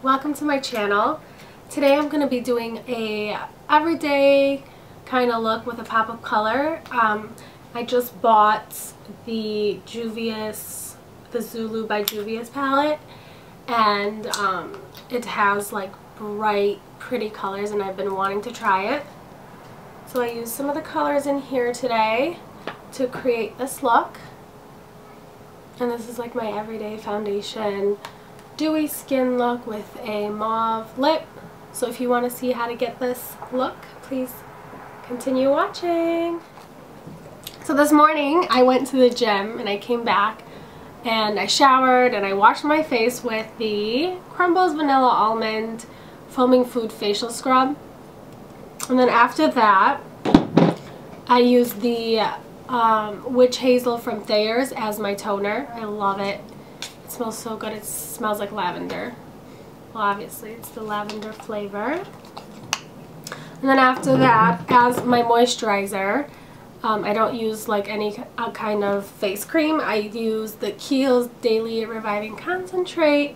Welcome to my channel. Today I'm going to be doing a everyday kind of look with a pop of color. I just bought the Juvias, the Zulu by Juvias palette, and it has like bright pretty colors and I've been wanting to try it. So I used some of the colors in here today to create this look. And this is like my everyday foundation dewy skin look with a mauve lip. So if you want to see how to get this look, please continue watching. So this morning I went to the gym and I came back and I showered and I washed my face with the Crumbles Vanilla Almond Foaming Food Facial Scrub. And then after that I used the Witch Hazel from Thayer's as my toner. I love it. It smells so good. It smells like lavender. Well, obviously it's the lavender flavor. And then after that, as my moisturizer, I don't use like any kind of face cream. I use the Kiehl's Daily Reviving Concentrate.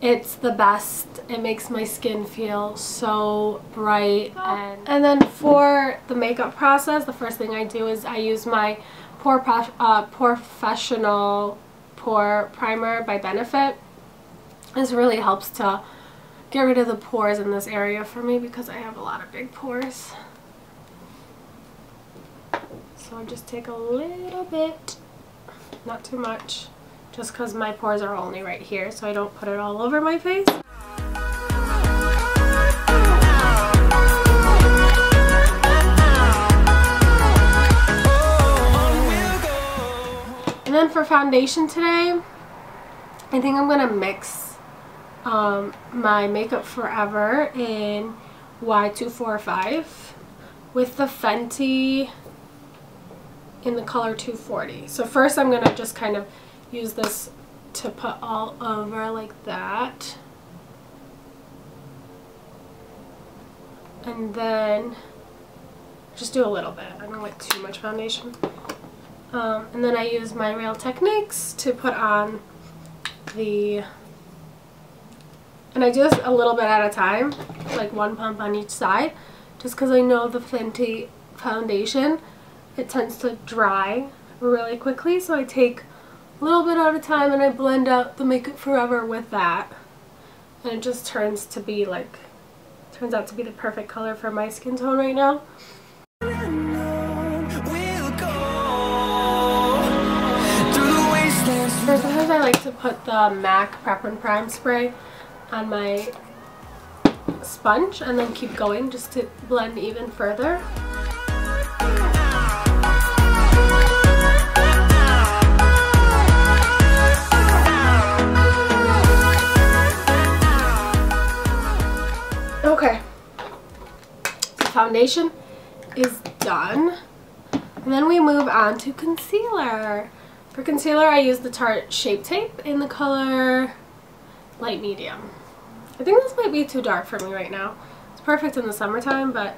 It's the best. It makes my skin feel so bright. And then for the makeup process, the first thing I do is I use my Professional Pore Primer by Benefit. This really helps to get rid of the pores in this area for me because I have a lot of big pores. So I just take a little bit, not too much, just because my pores are only right here, so I don't put it all over my face. And then for foundation today, I think I'm going to mix my Makeup Forever in Y245 with the Fenty in the color 240. So first I'm going to just kind of use this to put all over like that. And then just do a little bit. I don't like too much foundation. And then I use my Real Techniques to put on the, and I do this a little bit at a time, like one pump on each side, just because I know the Fenty foundation, it tends to dry really quickly, so I take a little bit at a time and I blend out the Makeup Forever with that, and it just turns out to be the perfect color for my skin tone right now. Sometimes I like to put the MAC Prep and Prime spray on my sponge and then keep going just to blend even further. Okay, the foundation is done, and then we move on to concealer. For concealer, I use the Tarte Shape Tape in the color light medium. I think this might be too dark for me right now. It's perfect in the summertime, but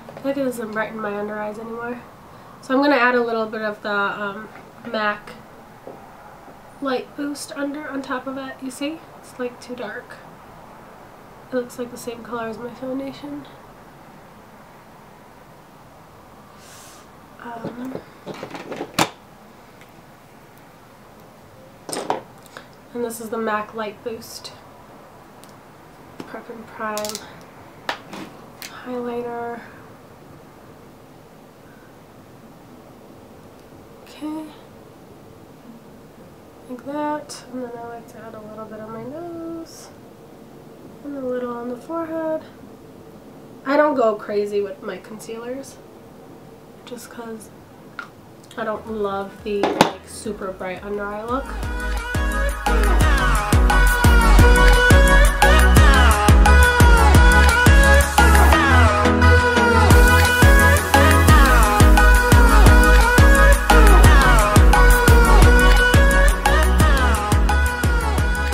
I feel like it doesn't brighten my under eyes anymore. So I'm going to add a little bit of the MAC Light Boost on top of it. You see? It's like too dark. It looks like the same color as my foundation. And this is the MAC Light Boost Prep and Prime highlighter. Okay, like that. And then I like to add a little bit on my nose and a little on the forehead. I don't go crazy with my concealers just because I don't love the like super bright under eye look.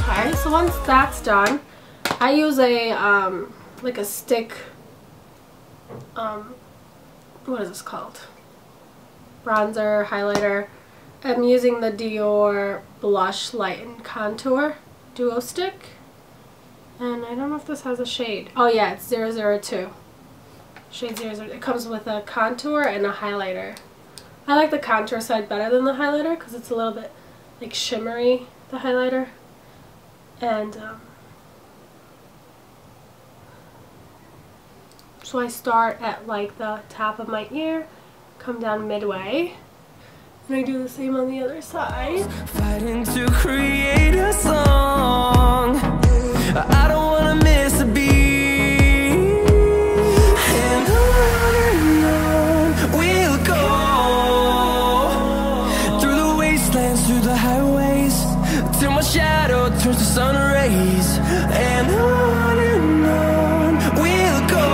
Okay, so once that's done, I use a like a stick, what is this called? Bronzer, highlighter. I'm using the Dior Blush Light and Contour Duo Stick. And I don't know if this has a shade. Oh yeah, it's 002. Shade 002. It comes with a contour and a highlighter. I like the contour side better than the highlighter because it's a little bit like shimmery, the highlighter. And so I start at like the top of my ear, come down midway, and I do the same on the other side. Fighting to create a song. I don't wanna miss a beat. And on we'll go through the wastelands, through the highways, till my shadow turns to sun rays. And on we'll go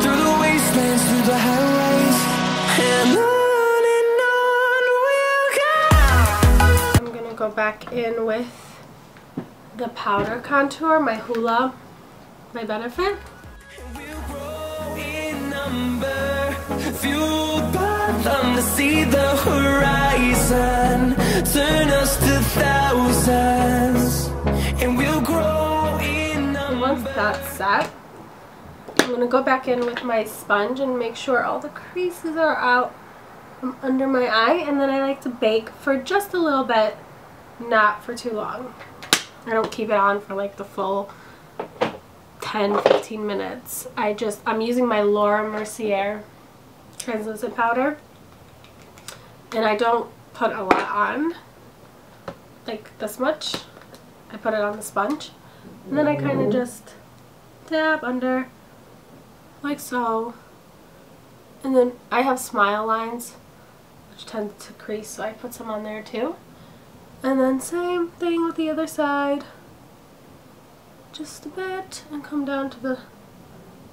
through the wastelands, through the highways, and on we'll go. I'm gonna go back in with the powder contour, my Hula by Benefit. We'll grow in number, fueled by them to see the horizon, turn us to thousands, and we'll grow in number. Once that's set, I'm gonna go back in with my sponge and make sure all the creases are out from under my eye, and then I like to bake for just a little bit, not for too long. I don't keep it on for like the full 10-15 minutes. I'm using my Laura Mercier translucent powder, and I don't put a lot on, like this much. I put it on the sponge, and then I kind of just dab under like so. And then I have smile lines which tend to crease, so I put some on there too. And then same thing with the other side, just a bit, and come down to the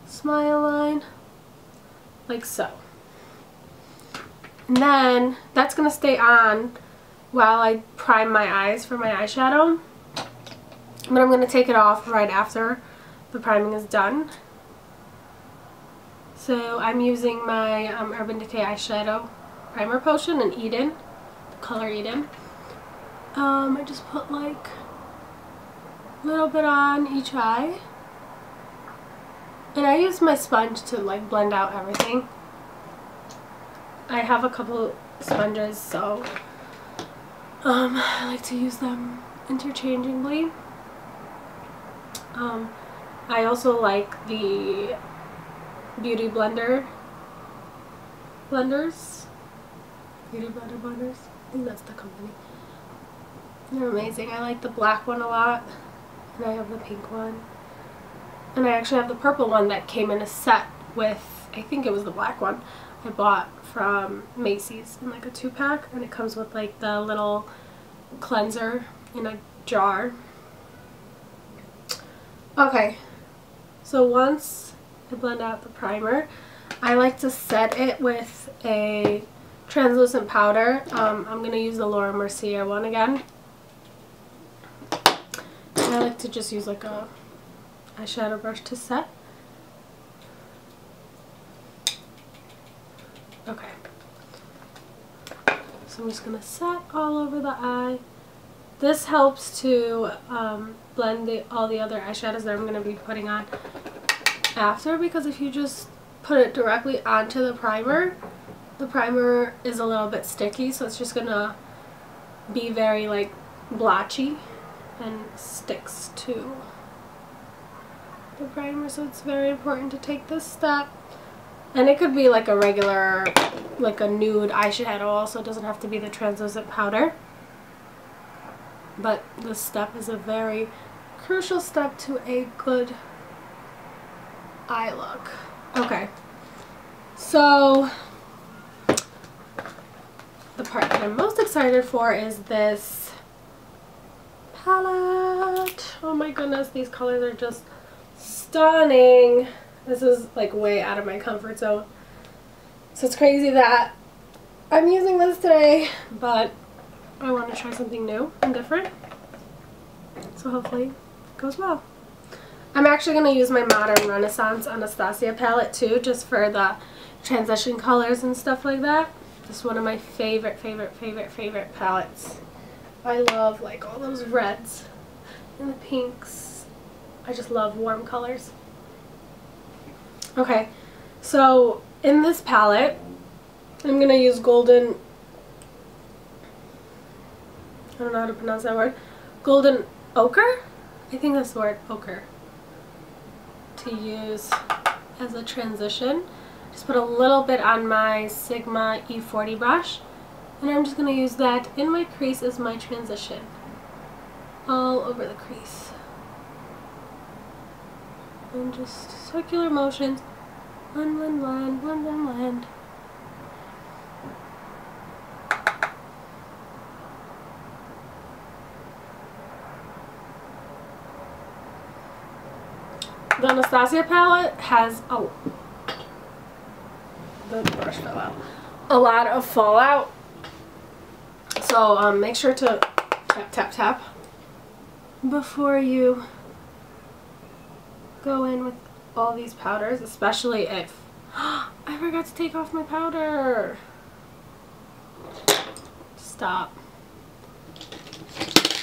smile line like so. And then that's going to stay on while I prime my eyes for my eyeshadow, but I'm going to take it off right after the priming is done. So I'm using my Urban Decay eyeshadow primer potion in Eden, the color Eden. I just put like a little bit on each eye, and I use my sponge to like blend out everything. I have a couple sponges, so I like to use them interchangeably. I also like the Beauty Blender blenders. Beauty Blender blenders. I think that's the company. They're amazing. I like the black one a lot, and I have the pink one, and I actually have the purple one that came in a set with, I think it was the black one I bought from Macy's in like a 2-pack, and it comes with like the little cleanser in a jar. Okay, so once I blend out the primer, I like to set it with a translucent powder. I'm going to use the Laura Mercier one again. I like to just use like a eyeshadow brush to set. Okay. So I'm just going to set all over the eye. This helps to blend all the other eyeshadows that I'm going to be putting on after, because if you just put it directly onto the primer is a little bit sticky, so it's just going to be very like blotchy and sticks to the primer, so it's very important to take this step. And it could be like a regular, like a nude eyeshadow also, it doesn't have to be the translucent powder. But this step is a very crucial step to a good eye look. Okay, so the part that I'm most excited for is this palette. Oh my goodness, these colors are just stunning. This is like way out of my comfort zone, so it's crazy that I'm using this today, but I want to try something new and different, so hopefully it goes well. I'm actually going to use my Modern Renaissance Anastasia palette too, just for the transition colors and stuff like that. This is one of my favorite palettes. I love like all those reds and the pinks. I just love warm colors. Okay, so in this palette, I'm going to use golden, I don't know how to pronounce that word, golden ochre? I think that's the word, ochre, to use as a transition. Just put a little bit on my Sigma E40 brush, and I'm just going to use that in my crease as my transition, all over the crease. And just circular motions, blend, blend, blend, blend, blend, blend. The Anastasia palette has the brush fell out. A lot of fallout. So make sure to tap, tap, tap before you go in with all these powders, especially if I forgot to take off my powder. Stop.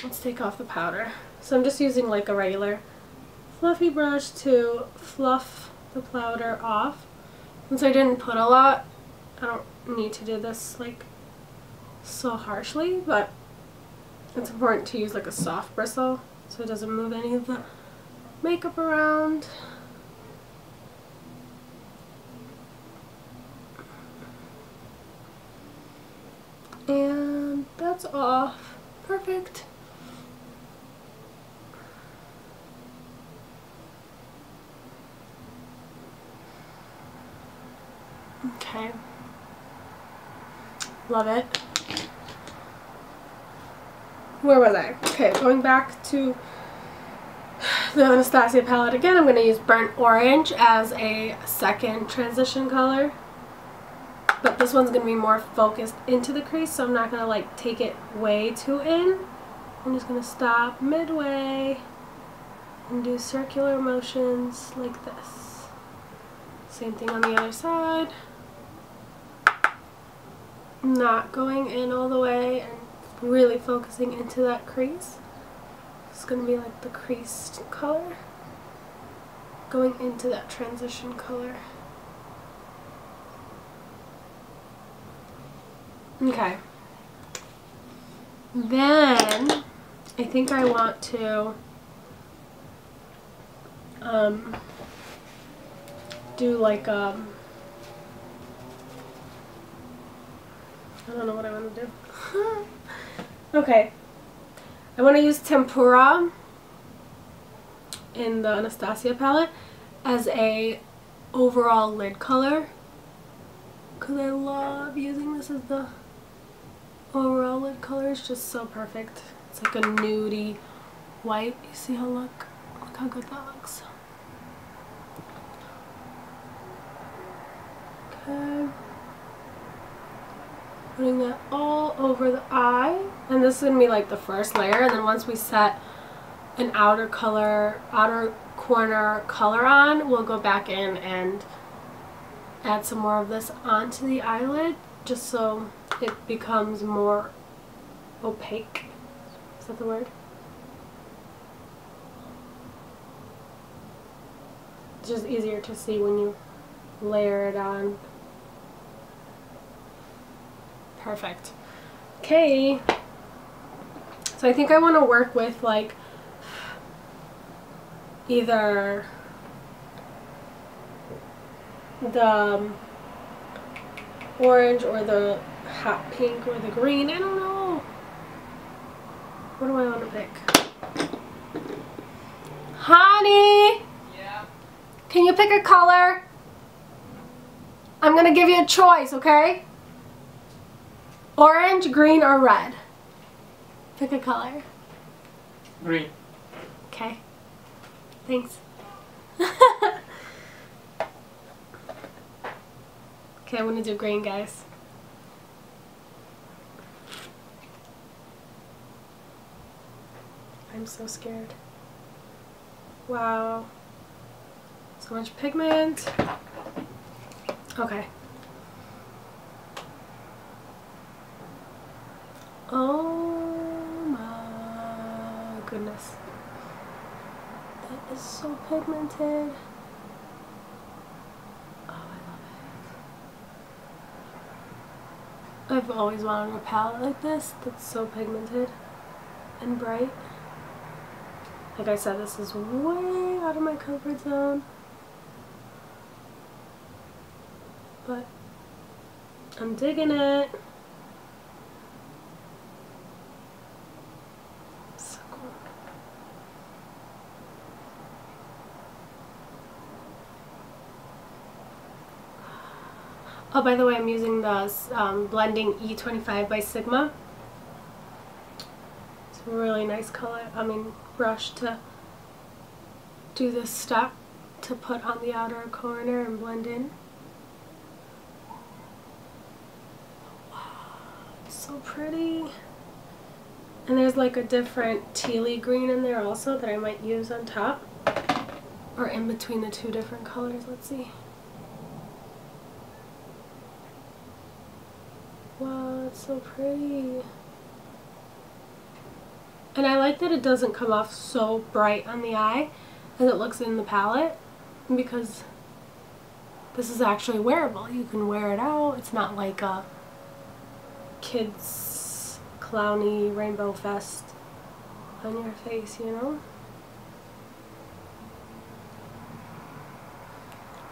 Let's take off the powder. So I'm just using like a regular fluffy brush to fluff the powder off. Since I didn't put a lot, I don't need to do this like so harshly, but it's important to use like a soft bristle so it doesn't move any of the makeup around. And that's off. Perfect. Okay. Love it. Where was I? Okay, going back to the Anastasia palette again, I'm going to use burnt orange as a second transition color. But this one's going to be more focused into the crease, so I'm not going to like take it way too in. I'm just going to stop midway and do circular motions like this. Same thing on the other side. Not going in all the way and really focusing into that crease. It's going to be like the creased color going into that transition color. Okay. Then I think I want to do like I don't know what I want to do. Okay. I want to use Tempura in the Anastasia palette as a overall lid color, because I love using this as the overall lid color. It's just so perfect. It's like a nudie white. You see how look how good that looks. Okay. Putting that all over the eye, and this is going to be like the first layer, and then once we set an outer corner color on, we'll go back in and add some more of this onto the eyelid just so it becomes more opaque. Is that the word? It's just easier to see when you layer it on. Perfect. Okay. So I think I want to work with like either the orange or the hot pink or the green. I don't know. What do I want to pick? Honey! Yeah? Can you pick a color? I'm going to give you a choice, okay? Orange, green, or red? Pick a color. Green. Okay. Thanks. Okay, I'm gonna do green, guys. I'm so scared. Wow. So much pigment. Okay. Oh my goodness. is so pigmented. I've always wanted a palette like this that's so pigmented and bright. Like I said, this is way out of my comfort zone, but I'm digging it. So cool. Oh, by the way, I'm using the blending E25 by Sigma. It's a really nice color, brush to do this step to put on the outer corner and blend in. Wow, it's so pretty. And there's like a different tealy green in there also that I might use on top or in between the two different colors. Let's see. Wow, it's so pretty. And I like that it doesn't come off so bright on the eye as it looks in the palette, because this is actually wearable. You can wear it out. It's not like a kids clowny rainbow fest on your face, you know?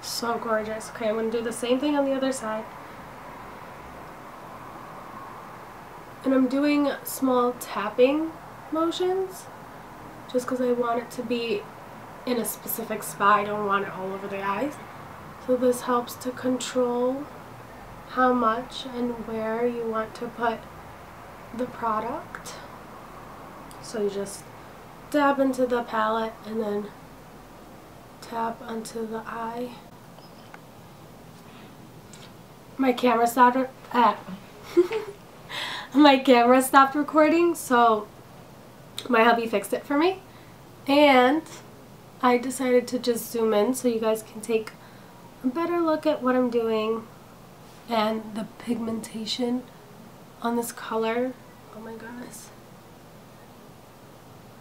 So gorgeous. Okay, I'm going to do the same thing on the other side. And I'm doing small tapping motions just because I want it to be in a specific spot. I don't want it all over the eyes. So this helps to control how much and where you want to put the product. So you just dab into the palette and then tap onto the eye. My camera stopped my camera stopped recording, so my hubby fixed it for me, and I decided to just zoom in so you guys can take a better look at what I'm doing and the pigmentation on this color. Oh my goodness,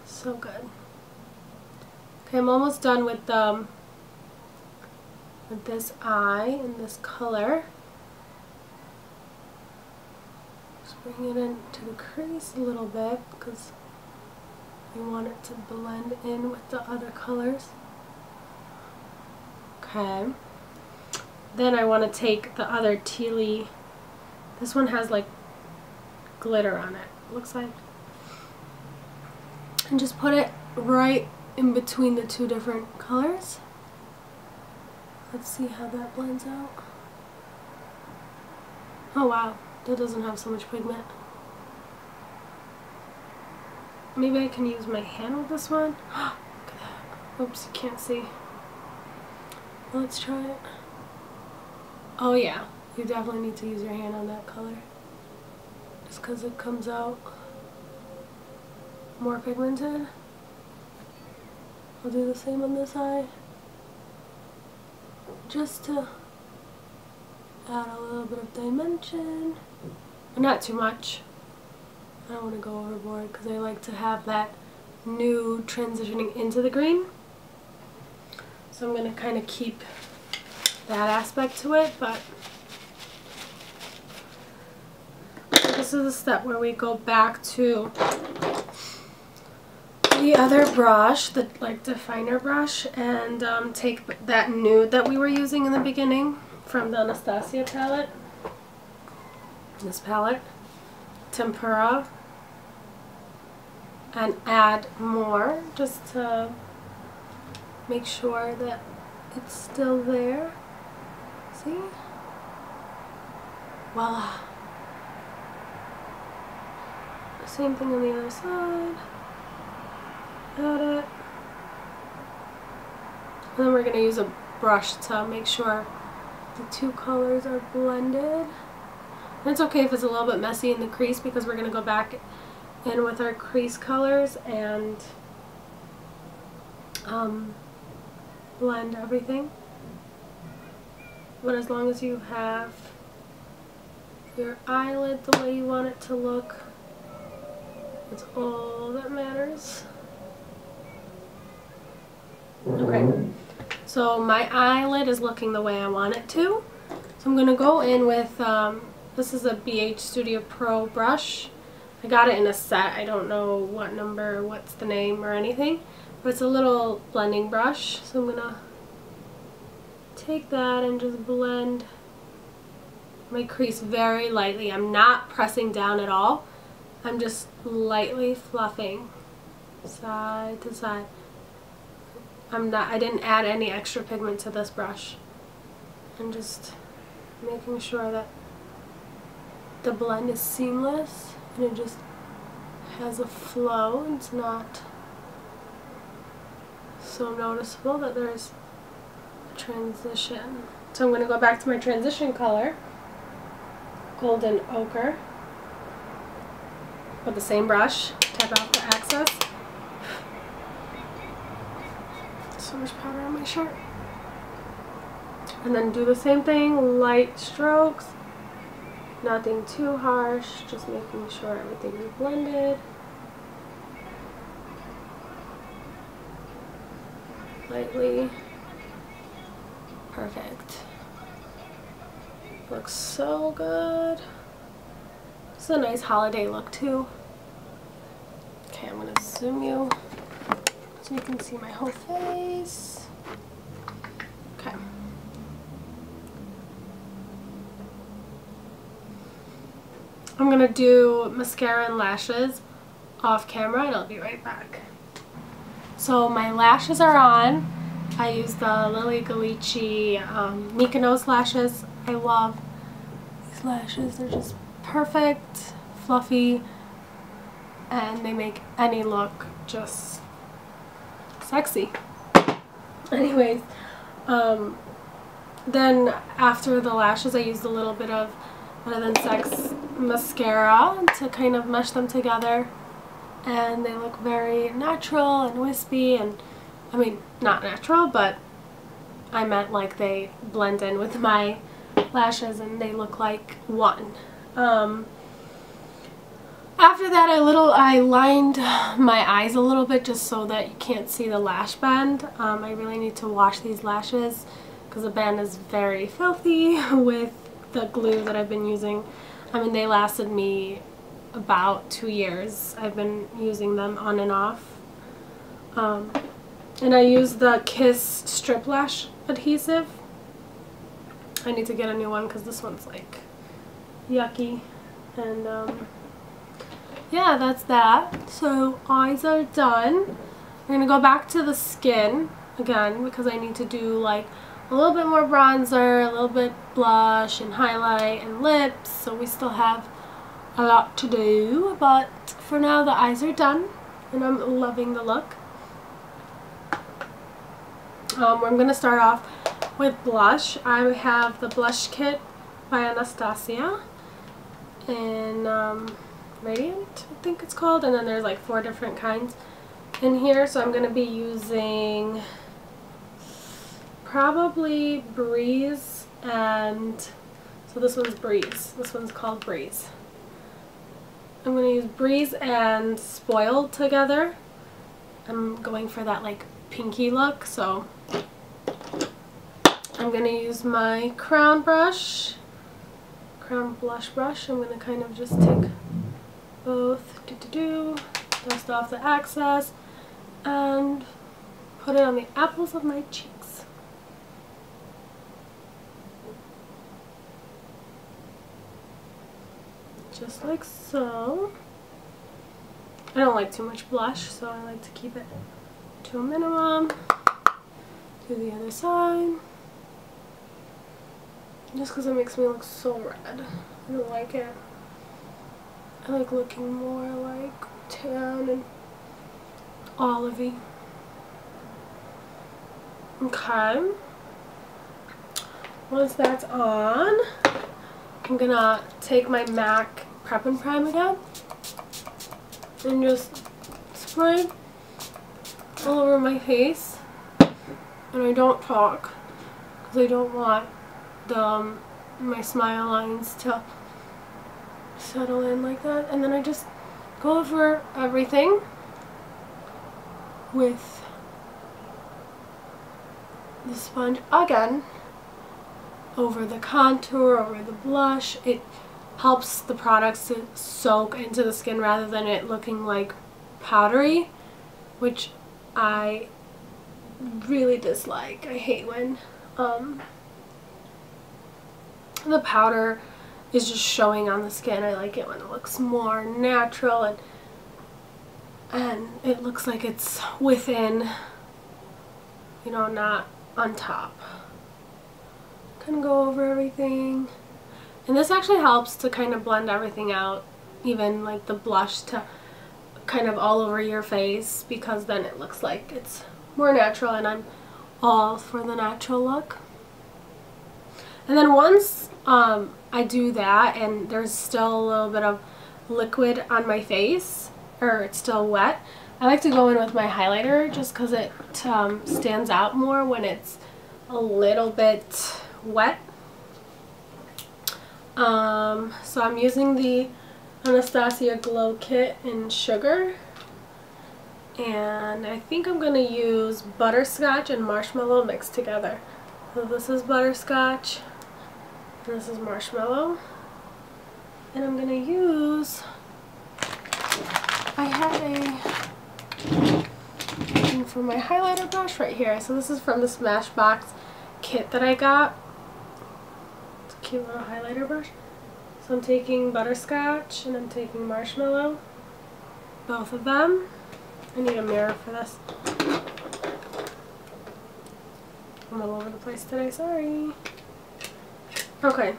so good. Okay, I'm almost done with this eye and this color. Just bring it into the crease a little bit because you want it to blend in with the other colors. Okay. Then I want to take the other tealy, this one has like glitter on it, looks like, and just put it right in between the two different colors. Let's see how that blends out. Oh wow, that doesn't have so much pigment. Maybe I can use my hand with this one. Look at that. Oops, you can't see. Let's try it. Oh yeah, you definitely need to use your hand on that color, just because it comes out more pigmented. I'll do the same on this eye, just to add a little bit of dimension, but not too much. I don't want to go overboard because I like to have that nude transitioning into the green. So I'm going to kind of keep that aspect to it, but this is a step where we go back to the other brush, the definer brush, and take that nude that we were using in the beginning from the Anastasia palette, this palette, Tempera, and add more just to make sure that it's still there. See? Voila. Same thing on the other side. Add it. And then we're going to use a brush to make sure the two colors are blended. And it's okay if it's a little bit messy in the crease because we're going to go back in with our crease colors and blend everything. But as long as you have your eyelid the way you want it to look, it's all that matters. Okay, so my eyelid is looking the way I want it to. So I'm going to go in with, this is a BH Studio Pro brush. I got it in a set. I don't know what number, what's the name or anything, but it's a little blending brush. So I'm going to take that and just blend my crease very lightly. I'm not pressing down at all. I'm just lightly fluffing side to side. I didn't add any extra pigment to this brush. I'm just making sure that the blend is seamless and it just has a flow. It's not so noticeable that there's a transition. So I'm going to go back to my transition color, Golden Ochre, with the same brush, tap off the excess. So much powder on my shirt. And then do the same thing, light strokes, nothing too harsh, just making sure everything is blended. Lightly. Perfect. Looks so good. This is a nice holiday look too. Okay, I'm going to zoom you so you can see my whole face. Okay. I'm going to do mascara and lashes off camera and I'll be right back. So my lashes are on. I use the Lily Ghalichi Mykonos lashes. I love these lashes. They're just perfect, fluffy, and they make any look just sexy. Anyways, then after the lashes I used a little bit of Better Than Sex mascara to kind of mesh them together, and they look very natural and wispy, and I mean not natural, but I meant like they blend in with my lashes and they look like one. After that I lined my eyes a little bit just so that you can't see the lash band. I really need to wash these lashes because the band is very filthy with the glue that I've been using. I mean, they lasted me about 2 years. I've been using them on and off. And I use the Kiss Strip Lash adhesive. I need to get a new one because this one's like yucky. And yeah, that's that. So eyes are done. I'm going to go back to the skin again because I need to do like a little bit more bronzer, a little bit blush and highlight and lips. So we still have a lot to do, but for now the eyes are done and I'm loving the look. I'm going to start off with blush. I have the blush kit by Anastasia in Radiant, I think it's called, and then there's like 4 different kinds in here. So I'm going to be using probably Breeze, and so this one's Breeze. This one's called Breeze. I'm going to use Breeze and Spoiled together. I'm going for that like pinky look, so I'm going to use my crown blush brush. I'm going to kind of just take both, dust off the excess, and put it on the apples of my cheeks. Just like so. I don't like too much blush, so I like to keep it to a minimum. Do the other side. Just because it makes me look so red. I don't like it. I like looking more like tan and olivey. Okay. Once that's on, I'm gonna take my MAC Prep and Prime again and just spray all over my face. And I don't talk because I don't want my smile lines to settle in like that. And then I just go over everything with the sponge again over the contour, over the blush. It helps the products to soak into the skin rather than it looking like powdery, which I really dislike. I hate when the powder is just showing on the skin. I like it when it looks more natural and it looks like it's within, you know, not on top. Kind of go over everything. And this actually helps to kind of blend everything out, even like the blush to kind of all over your face, because then it looks like it's more natural, and I'm all for the natural look. And then once I do that and there's still a little bit of liquid on my face, or it's still wet, I like to go in with my highlighter just because it stands out more when it's a little bit wet. So I'm using the Anastasia Glow Kit in Sugar, and I think I'm going to use butterscotch and marshmallow mixed together. So this is butterscotch and this is marshmallow, and I'm going to use, I have a thing for my highlighter brush right here. So this is from the Smashbox kit that I got. It's a cute little highlighter brush. So I'm taking butterscotch and I'm taking marshmallow, both of them. I need a mirror for this. I'm all over the place today, sorry. Okay.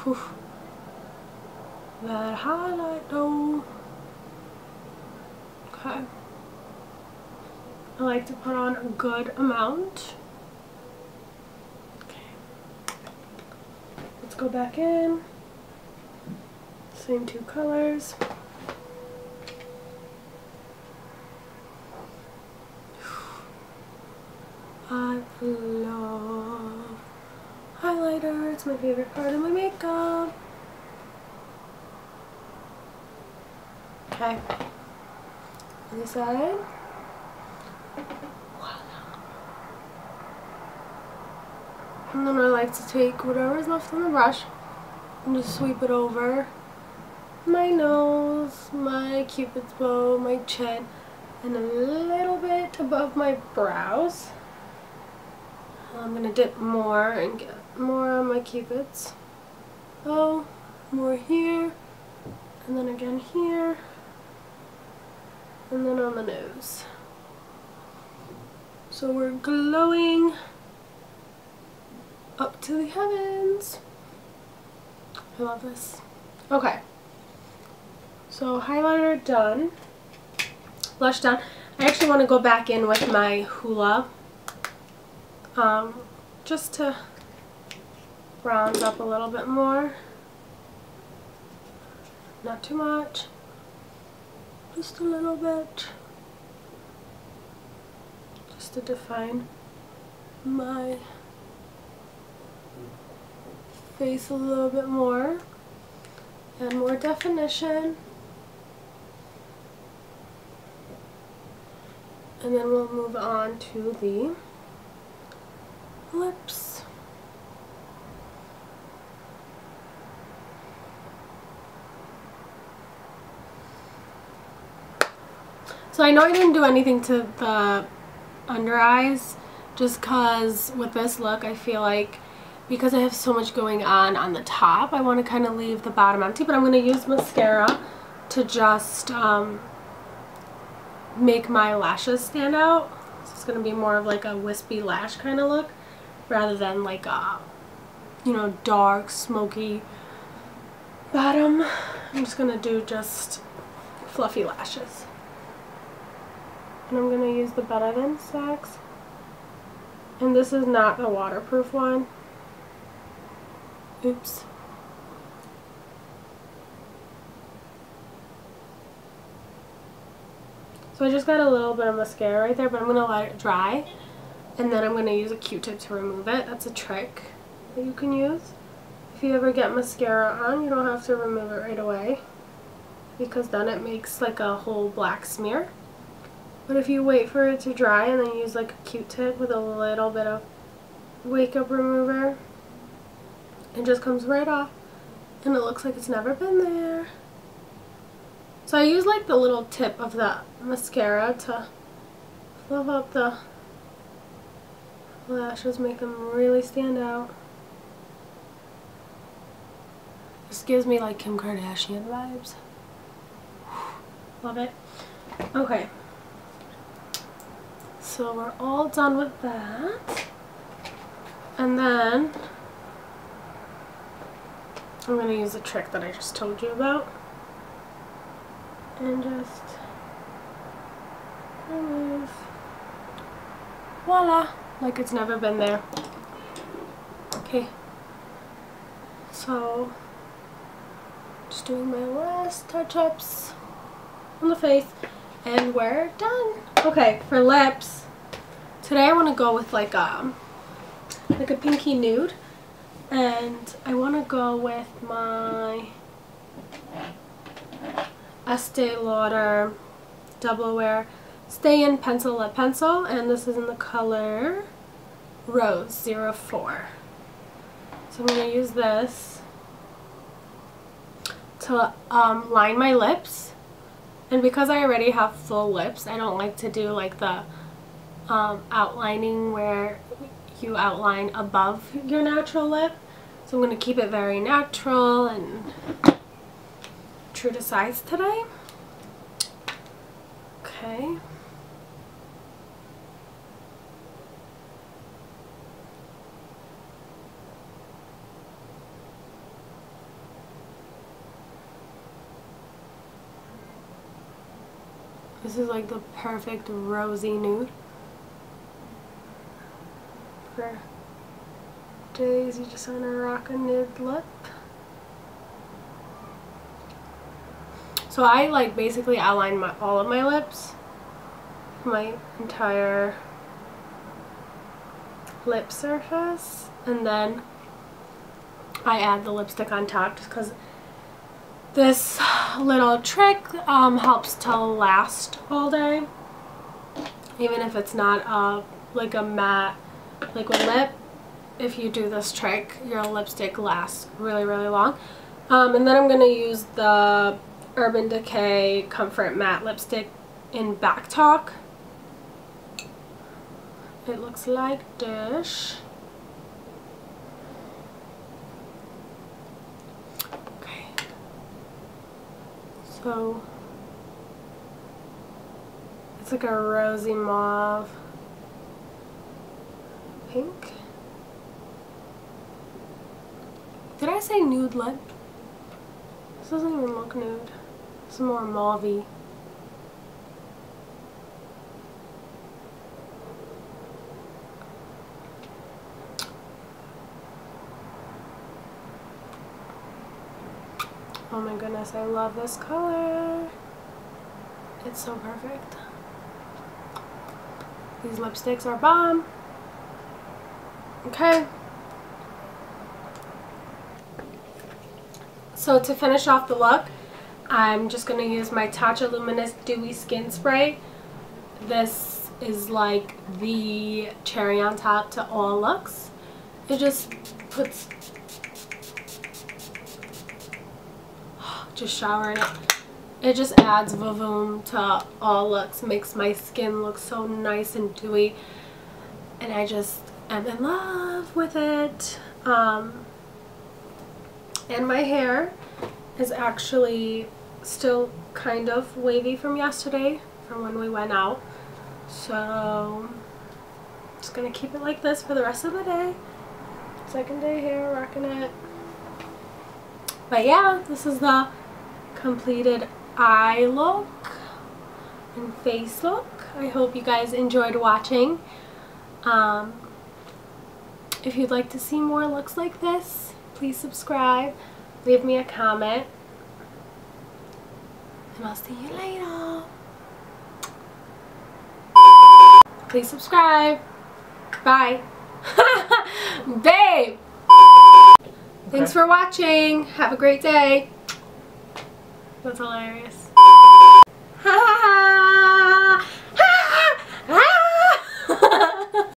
Whew. That highlight though. Okay. I like to put on a good amount. Let's go back in. Same two colors. I love highlighter. It's my favorite part of my makeup. Okay. Other side. And then I like to take whatever's left on the brush and just sweep it over my nose, my cupid's bow, my chin, and a little bit above my brows. I'm going to dip more and get more on my cupid's bow, more here, and then again here, and then on the nose. So we're glowing up to the heavens. I love this. Okay. So highlighter done. Blush done. I actually want to go back in with my Hula. Just to bronze up a little bit more. Not too much. Just a little bit. Just to define my face a little bit more. And more definition. And then we'll move on to the lips. So I know I didn't do anything to the under eyes, just because with this look I feel like because I have so much going on the top, I want to kind of leave the bottom empty, but I'm going to use mascara to just make my lashes stand out. So it's going to be more of like a wispy lash kind of look rather than like a, you know, dark smoky bottom. I'm just going to do just fluffy lashes. And I'm going to use the Better Than Sex. And this is not the waterproof one. Oops. So I just got a little bit of mascara right there, but I'm going to let it dry. And then I'm going to use a Q-tip to remove it. That's a trick that you can use. If you ever get mascara on, you don't have to remove it right away, because then it makes like a whole black smear. But if you wait for it to dry and then use like a Q-tip with a little bit of wake up remover, it just comes right off and it looks like it's never been there. So I use like the little tip of the mascara to fluff up the lashes, make them really stand out. This gives me like Kim Kardashian vibes. Love it. Okay. So we're all done with that. And then I'm going to use the trick that I just told you about. And just remove. Voila! Like it's never been there. Okay. So, just doing my last touch-ups on the face. And we're done. Okay, for lips, today I want to go with like a pinky nude. And I want to go with my Estee Lauder Double Wear Stay In Pencil Lip Pencil, and this is in the color Rose 04. So I'm going to use this to line my lips, and because I already have full lips, I don't like to do like the outlining where you outline above your natural lip. So I'm going to keep it very natural and true to size today. Okay. This is like the perfect rosy nude for days you just want to rock a nude lip. So I like basically outline all of my lips, my entire lip surface, and then I add the lipstick on top just because this little trick helps to last all day, even if it's not like a matte liquid lip. If you do this trick, your lipstick lasts really, really long. And then I'm going to use the Urban Decay Comfort Matte Lipstick in Back Talk. It looks like this. Okay. So it's like a rosy mauve pink. Did I say nude lip? This doesn't even look nude. It's more mauve-y. Oh my goodness, I love this color. It's so perfect. These lipsticks are bomb. Okay. So to finish off the look, I'm just going to use my Tatcha Luminous Dewy Skin Spray. This is like the cherry on top to all looks. It just puts, just showering it. It just adds vavoom to all looks, makes my skin look so nice and dewy, and I just am in love with it. And my hair is actually still kind of wavy from yesterday, from when we went out. So I'm just going to keep it like this for the rest of the day. Second day hair, rocking it. But yeah, this is the completed eye look and face look. I hope you guys enjoyed watching. If you'd like to see more looks like this, please subscribe, leave me a comment, and I'll see you later. Please subscribe. Bye. Babe! Thanks for watching. Have a great day. That's hilarious.